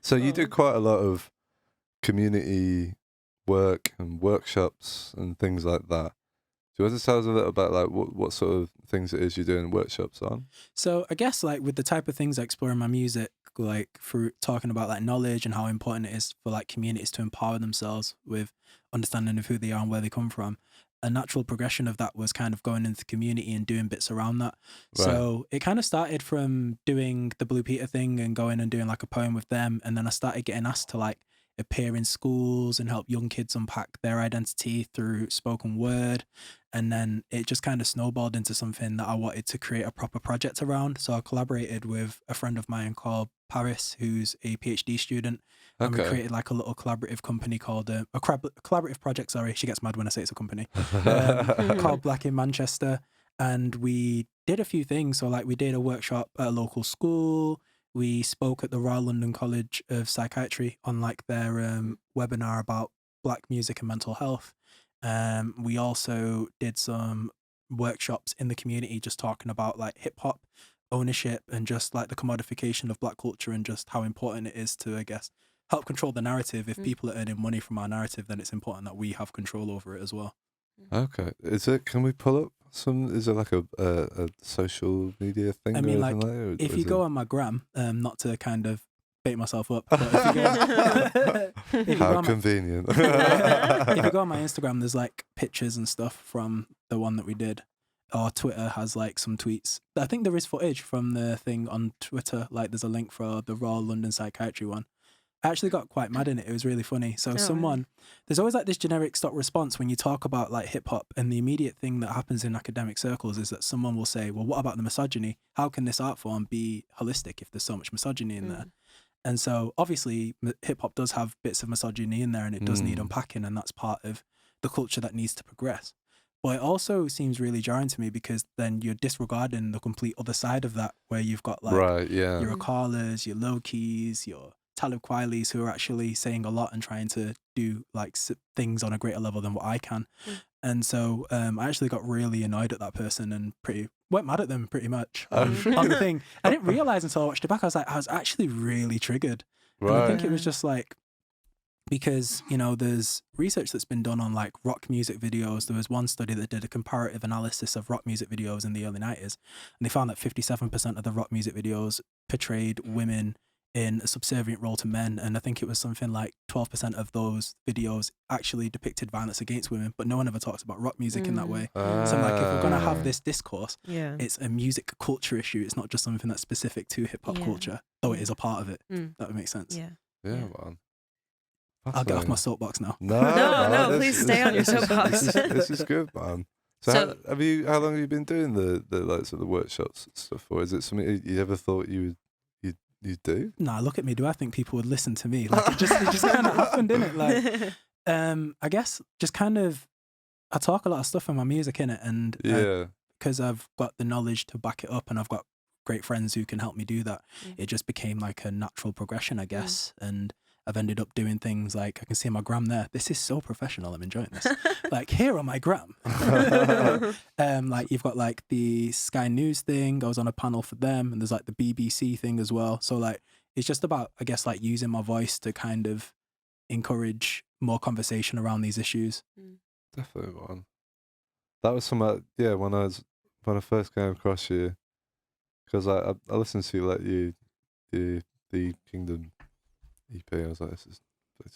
So you do quite a lot of community work and workshops and things like that. Do you want to tell us a little about like what sort of things it is you're doing workshops on? So I guess like with the type of things I explore in my music, like through talking about like knowledge and how important it is for like communities to empower themselves with understanding of who they are and where they come from. A natural progression of that was kind of going into the community and doing bits around that. Right. So it kind of started from doing the Blue Peter thing and going and doing like a poem with them. And then I started getting asked to like appear in schools and help young kids unpack their identity through spoken word. And then it just kind of snowballed into something that I wanted to create a proper project around. So I collaborated with a friend of mine called Paris, who's a PhD student. And we created like a little collaborative company called, a collaborative project, sorry. She gets mad when I say it's a company, called Black in Manchester. And we did a few things. So like we did a workshop at a local school. We spoke at the Royal London College of Psychiatry on like their webinar about Black music and mental health. We also did some workshops in the community just talking about like hip hop ownership and just like the commodification of Black culture and just how important it is to, I guess, help control the narrative. If people are earning money from our narrative, then it's important that we have control over it as well. Okay. Can we pull up is there like a social media thing? I mean, or like, or if you is go on my gram, not to kind of bait myself up, but if you How convenient. if you go on my Instagram, there's like pictures and stuff from the one that we did. Or Twitter has like some tweets. I think there is footage from the thing on Twitter. Like there's a link for the Royal London Psychiatry one. I actually got quite mad in it. It was really funny. So there's always like this generic stock response when you talk about like hip hop, and the immediate thing that happens in academic circles is that someone will say, well, what about the misogyny? How can this art form be holistic if there's so much misogyny in there? And so obviously hip hop does have bits of misogyny in there and it does need unpacking, and that's part of the culture that needs to progress. But it also seems really jarring to me because then you're disregarding the complete other side of that, where you've got like your Akalas, your Low Keys, your Talib Kweli's, who are actually saying a lot and trying to do like things on a greater level than what I can. And so I actually got really annoyed at that person and went mad at them pretty much on the thing. I didn't realize until I watched it back. I was actually really triggered. Right. And I think it was just like, because, you know, there's research that's been done on like rock music videos. There was one study that did a comparative analysis of rock music videos in the early 90s. And they found that 57% of the rock music videos portrayed women in a subservient role to men. And I think it was something like 12% of those videos actually depicted violence against women, but no one ever talks about rock music in that way. So I'm like, if we're going to have this discourse, it's a music culture issue. It's not just something that's specific to hip hop culture, though it is a part of it. That would make sense. Yeah, man. I'll get off my soapbox now. No, please stay on your soapbox. This is good, man. So how long have you been doing the like sort of workshops and stuff, or is it something you ever thought you'd do? Nah, look at me. Do I think people would listen to me? Like it just kind of happened, didn't it? Like, I guess just kind of, I talk a lot of stuff in my music, innit? And because I've got the knowledge to back it up, and I've got great friends who can help me do that, it just became like a natural progression, I guess. And I've ended up doing things like, I can see my gram there. This is so professional. I'm enjoying this. Like, here on my gram. Like, you've got like the Sky News thing. I was on a panel for them. And there's like the BBC thing as well. So like, it's just about, I guess, like using my voice to kind of encourage more conversation around these issues. Definitely, man. That was something, when I first came across you, because I listened to like the Kingdom EP. I was like, this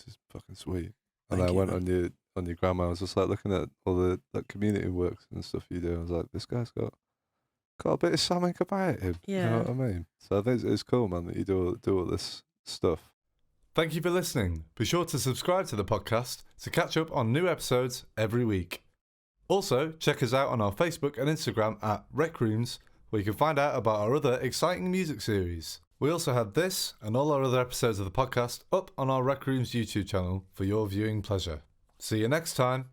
is fucking sweet. And I went on your gram. I was just like looking at all the like community works and stuff you do. I was like, this guy's got a bit of something about him. You know what I mean? So I think it's cool, man, that you do all this stuff. Thank you for listening. Be sure to subscribe to the podcast to catch up on new episodes every week. Also, check us out on our Facebook and Instagram at RecRooms, where you can find out about our other exciting music series. We also have this and all our other episodes of the podcast up on our RecRooms YouTube channel for your viewing pleasure. See you next time.